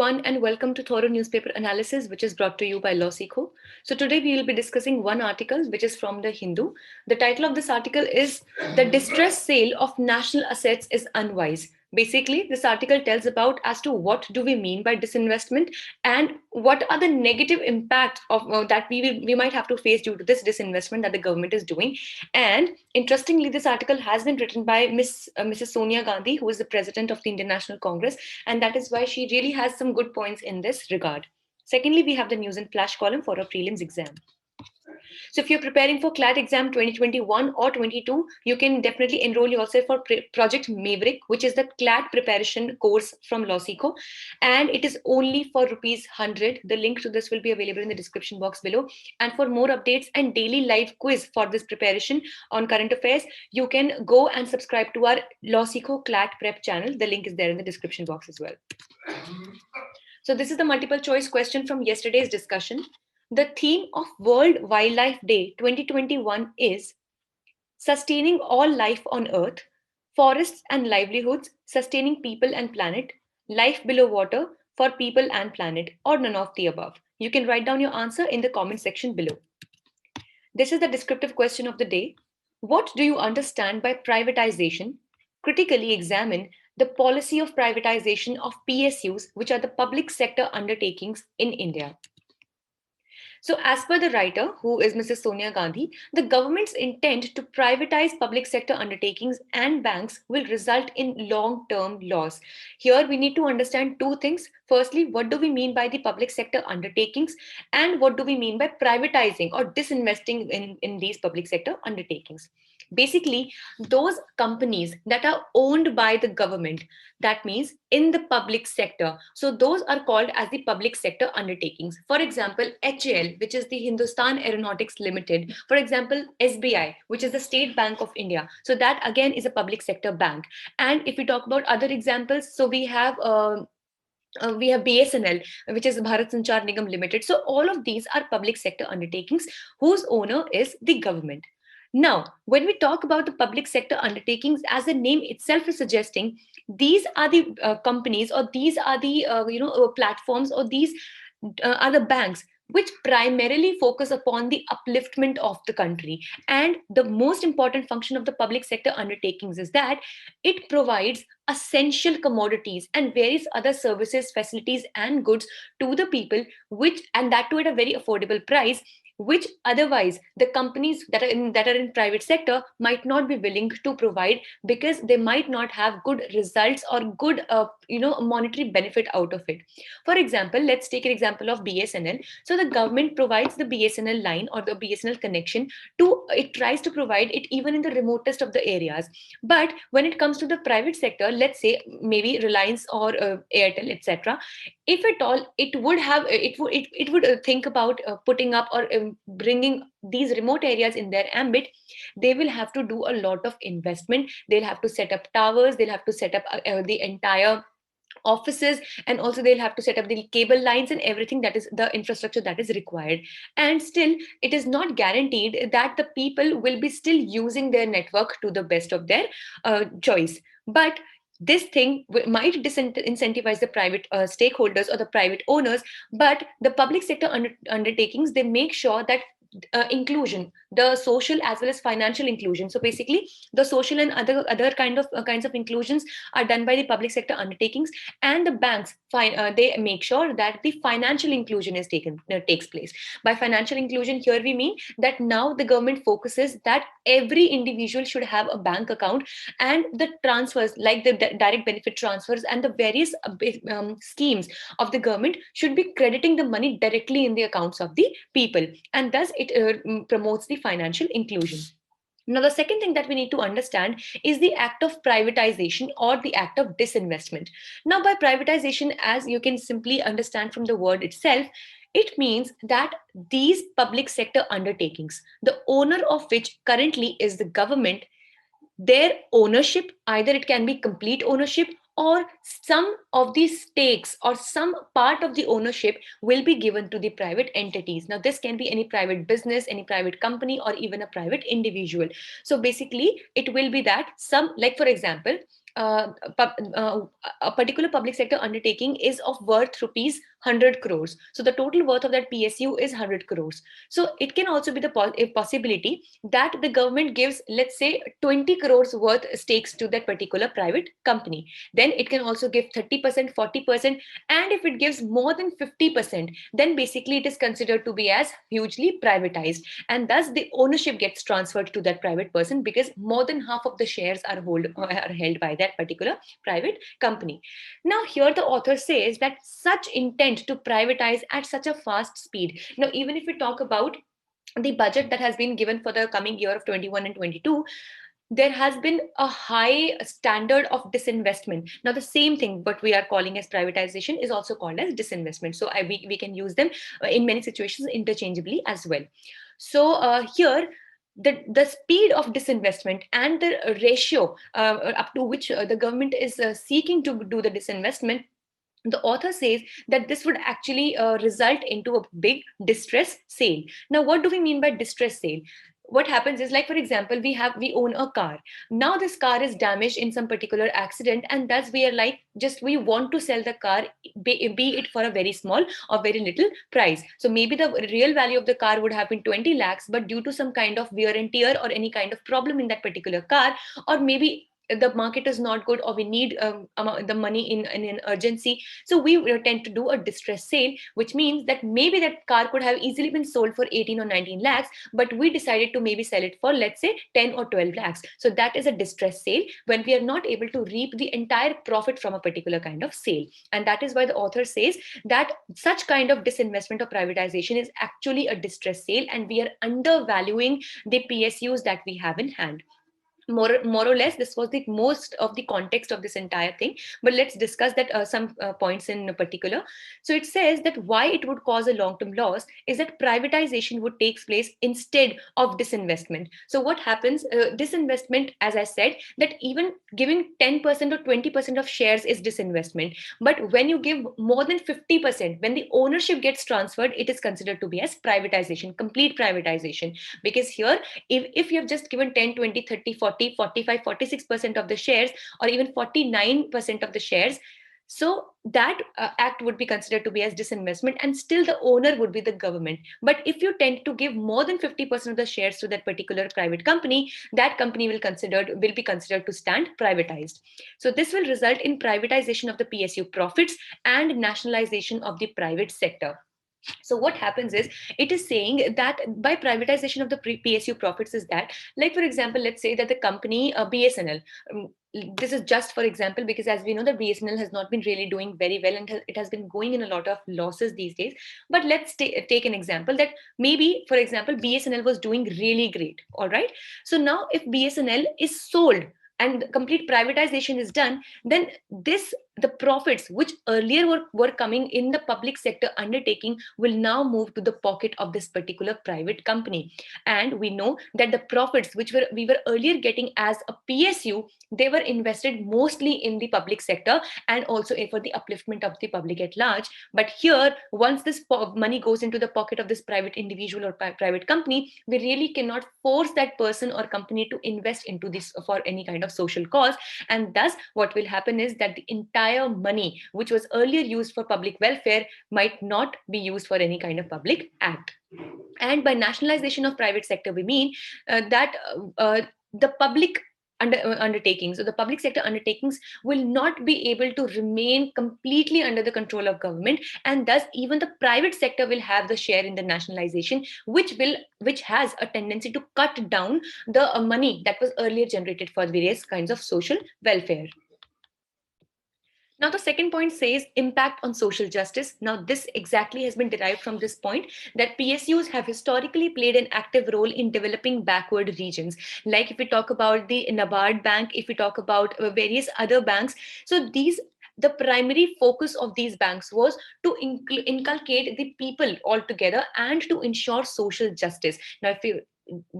everyone, and welcome to Thorough Newspaper Analysis, which is brought to you by LawSikho. So, today we will be discussing one article which is from the Hindu. The title of this article is The Distressed Sale of National Assets is Unwise. Basically, this article tells about as to what do we mean by disinvestment and what are the negative impacts of that we might have to face due to this disinvestment that the government is doing. And interestingly, this article has been written by Mrs. Sonia Gandhi, who is the president of the Indian National Congress, and that is why she really has some good points in this regard. Secondly, we have the news and flash column for a prelims exam. So if you're preparing for CLAT exam 2021 or 22, you can definitely enroll yourself for Project Maverick, which is the CLAT preparation course from LawSikho, and it is only for rupees 100. The link to this will be available in the description box below. And for more updates and daily live quiz for this preparation on current affairs, you can go and subscribe to our LawSikho CLAT prep channel. The link is there in the description box as well. So this is the multiple choice question from yesterday's discussion. The theme of World Wildlife Day 2021 is Sustaining All Life on Earth, Forests and Livelihoods, Sustaining People and Planet, Life Below Water for People and Planet, or none of the above. You can write down your answer in the comment section below. This is the descriptive question of the day. What do you understand by privatization? Critically examine the policy of privatization of PSUs, which are the public sector undertakings in India. So, as per the writer, who is Mrs. Sonia Gandhi, the government's intent to privatize public sector undertakings and banks will result in long-term loss. Here, we need to understand two things. Firstly, what do we mean by the public sector undertakings, and what do we mean by privatizing or disinvesting in these public sector undertakings? Basically, those companies that are owned by the government, that means in the public sector. So those are called as the public sector undertakings. For example, HAL, which is the Hindustan Aeronautics Limited. For example, SBI, which is the State Bank of India. So that again is a public sector bank. And if we talk about other examples, so we have BSNL, which is Bharat Sanchar Nigam Limited. So all of these are public sector undertakings whose owner is the government. Now, when we talk about the public sector undertakings, as the name itself is suggesting, these are the companies, or these are the platforms, or these are the banks which primarily focus upon the upliftment of the country. And the most important function of the public sector undertakings is that it provides essential commodities and various other services, facilities, and goods to the people, which, and that too at a very affordable price, which otherwise the companies that are in private sector might not be willing to provide, because they might not have good results or good monetary benefit out of it. For example, let's take an example of BSNL. So the government provides the BSNL line or the BSNL connection to, it tries to provide it even in the remotest of the areas. But when it comes to the private sector, let's say maybe Reliance or Airtel, etc., if at all it would think about putting up or bringing these remote areas in their ambit, they will have to do a lot of investment. They'll have to set up towers, they'll have to set up the entire offices, and also they'll have to set up the cable lines and everything, that is the infrastructure that is required. And still, it is not guaranteed that the people will be still using their network to the best of their choice. But this thing might disincentivize the private stakeholders or the private owners, but the public sector undertakings, they make sure that inclusion, the social as well as financial inclusion. So basically, the social and other kinds of inclusions are done by the public sector undertakings, and the banks they make sure that the financial inclusion is takes place. By financial inclusion, here we mean that now the government focuses that every individual should have a bank account, and the transfers, like the direct benefit transfers and the various schemes of the government, should be crediting the money directly in the accounts of the people, and thus it promotes the financial inclusion. Now, the second thing that we need to understand is the act of privatization or the act of disinvestment. Now, by privatization, as you can simply understand from the word itself, it means that these public sector undertakings, the owner of which currently is the government, their ownership, either it can be complete ownership or some of the stakes or some part of the ownership will be given to the private entities. Now, this can be any private business, any private company, or even a private individual. So basically, it will be that some, like for example, a particular public sector undertaking is of worth rupees 100 crores. So the total worth of that PSU is 100 crores. So it can also be the a possibility that the government gives, let's say, 20 crores worth stakes to that particular private company. Then it can also give 30%, 40%, and if it gives more than 50%, then basically it is considered to be as hugely privatized, and thus the ownership gets transferred to that private person because more than half of the shares are held by that particular private company. Now here the author says that such intent to privatize at such a fast speed. Now even if we talk about the budget that has been given for the coming year of 21 and 22, there has been a high standard of disinvestment. Now the same thing what we are calling as privatization is also called as disinvestment. So we can use them in many situations interchangeably as well. So here the speed of disinvestment and the ratio up to which the government is seeking to do the disinvestment, the author says that this would actually result into a big distress sale. Now what do we mean by distress sale? What happens is, like for example, we own a car. Now this car is damaged in some particular accident, and thus we are like, just we want to sell the car, be it for a very small or very little price. So maybe the real value of the car would have been 20 lakhs, but due to some kind of wear and tear or any kind of problem in that particular car, or maybe the market is not good, or we need the money in an urgency, so we tend to do a distress sale, which means that maybe that car could have easily been sold for 18 or 19 lakhs, but we decided to maybe sell it for, let's say, 10 or 12 lakhs. So that is a distress sale when we are not able to reap the entire profit from a particular kind of sale. And that is why the author says that such kind of disinvestment or privatization is actually a distress sale, and we are undervaluing the PSUs that we have in hand. More or less this was the most of the context of this entire thing, but let's discuss that some points in particular. So it says that why it would cause a long-term loss is that privatization would take place instead of disinvestment. So what happens, disinvestment, as I said, that even giving 10% or 20% of shares is disinvestment, but when you give more than 50%, when the ownership gets transferred, it is considered to be as privatization, complete privatization. Because here, if you have just given 10, 20, 30, 40, 45, 46% of the shares, or even 49% of the shares, so that act would be considered to be as disinvestment, and still the owner would be the government. But if you tend to give more than 50% of the shares to that particular private company, that company will be considered to stand privatized. So this will result in privatization of the PSU profits and nationalization of the private sector. So what happens is, it is saying that by privatization of the PSU profits is that, like for example, let's say that the company BSNL, this is just for example, because as we know that BSNL has not been really doing very well, and it has been going in a lot of losses these days. But let's take an example that maybe, for example, BSNL was doing really great. All right. So now if BSNL is sold and complete privatization is done, then the profits which earlier were coming in the public sector undertaking will now move to the pocket of this particular private company. And we know that the profits which we were earlier getting as a PSU, they were invested mostly in the public sector and also for the upliftment of the public at large. But here, once this money goes into the pocket of this private individual or private company, we really cannot force that person or company to invest into this for any kind of social cause. And thus what will happen is that the entire money which was earlier used for public welfare might not be used for any kind of public act. And by nationalization of private sector, we mean that the public undertakings, or the public sector undertakings, will not be able to remain completely under the control of government, and thus even the private sector will have the share in the nationalization, which has a tendency to cut down the money that was earlier generated for various kinds of social welfare. Now, the second point says impact on social justice. Now, this exactly has been derived from this point that PSUs have historically played an active role in developing backward regions. Like if we talk about the NABARD Bank, if we talk about various other banks, so the primary focus of these banks was to inculcate the people altogether and to ensure social justice. Now, if you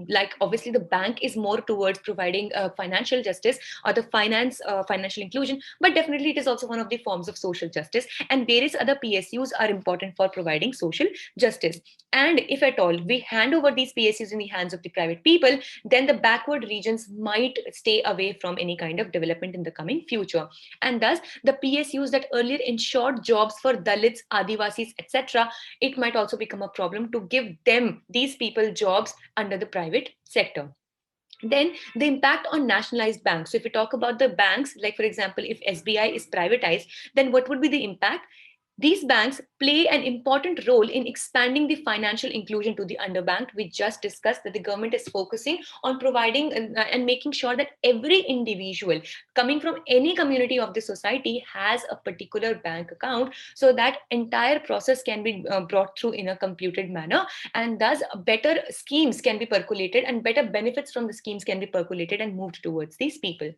like obviously the bank is more towards providing financial justice or the financial inclusion, but definitely it is also one of the forms of social justice, and various other PSUs are important for providing social justice. And if at all we hand over these PSUs in the hands of the private people, then the backward regions might stay away from any kind of development in the coming future. And thus, the PSUs that earlier ensured jobs for Dalits, Adivasis, etc., it might also become a problem to give them, these people, jobs under the private sector. Then the impact on nationalized banks. So if we talk about the banks, like for example, if SBI is privatized, then what would be the impact? These banks play an important role in expanding the financial inclusion to the underbanked. We just discussed that the government is focusing on providing and making sure that every individual coming from any community of the society has a particular bank account, so that entire process can be brought through in a computed manner, and thus better schemes can be percolated and better benefits from the schemes can be percolated and moved towards these people.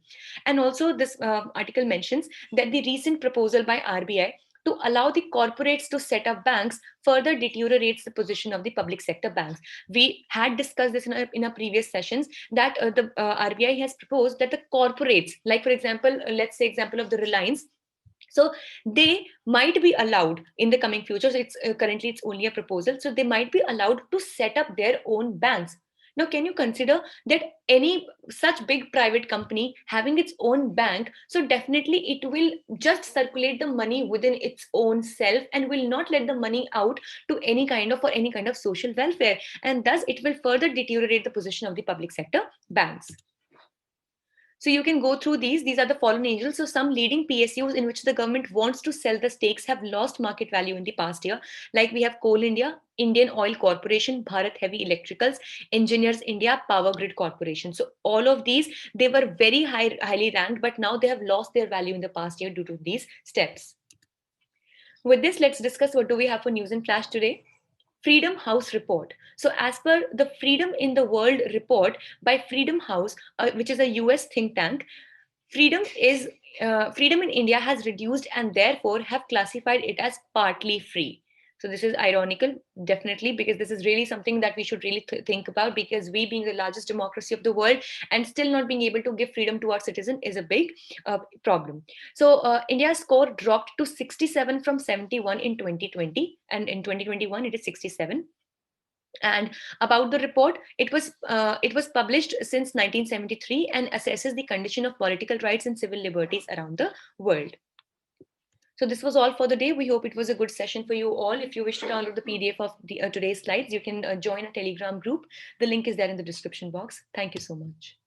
And also this article mentions that the recent proposal by RBI to allow the corporates to set up banks further deteriorates the position of the public sector banks. We had discussed this in our previous sessions, that the RBI has proposed that the corporates, like for example, let's say example of the Reliance, so they might be allowed in the coming future. So it's currently it's only a proposal, so they might be allowed to set up their own banks. Now can you consider that any such big private company having its own bank, so definitely it will just circulate the money within its own self and will not let the money out to any kind of, or any kind of social welfare, and thus it will further deteriorate the position of the public sector banks. So you can go through these. These are the fallen angels. So some leading PSUs in which the government wants to sell the stakes have lost market value in the past year. Like we have Coal India, Indian Oil Corporation, Bharat Heavy Electricals, Engineers India, Power Grid Corporation. So all of these, they were very highly ranked, but now they have lost their value in the past year due to these steps. With this, let's discuss what do we have for news and flash today. Freedom House report. So, as per the Freedom in the World report by Freedom House, which is a US think tank, freedom is freedom in India has reduced and therefore have classified it as partly free. So this is ironical, definitely, because this is really something that we should really think about, because we being the largest democracy of the world and still not being able to give freedom to our citizen is a big problem. So India's score dropped to 67 from 71 in 2020, and in 2021 it is 67. And about the report, it was published since 1973 and assesses the condition of political rights and civil liberties around the world. So this was all for the day. We hope it was a good session for you all. If you wish to download the PDF of today's slides, you can join a Telegram group. The link is there in the description box. Thank you so much.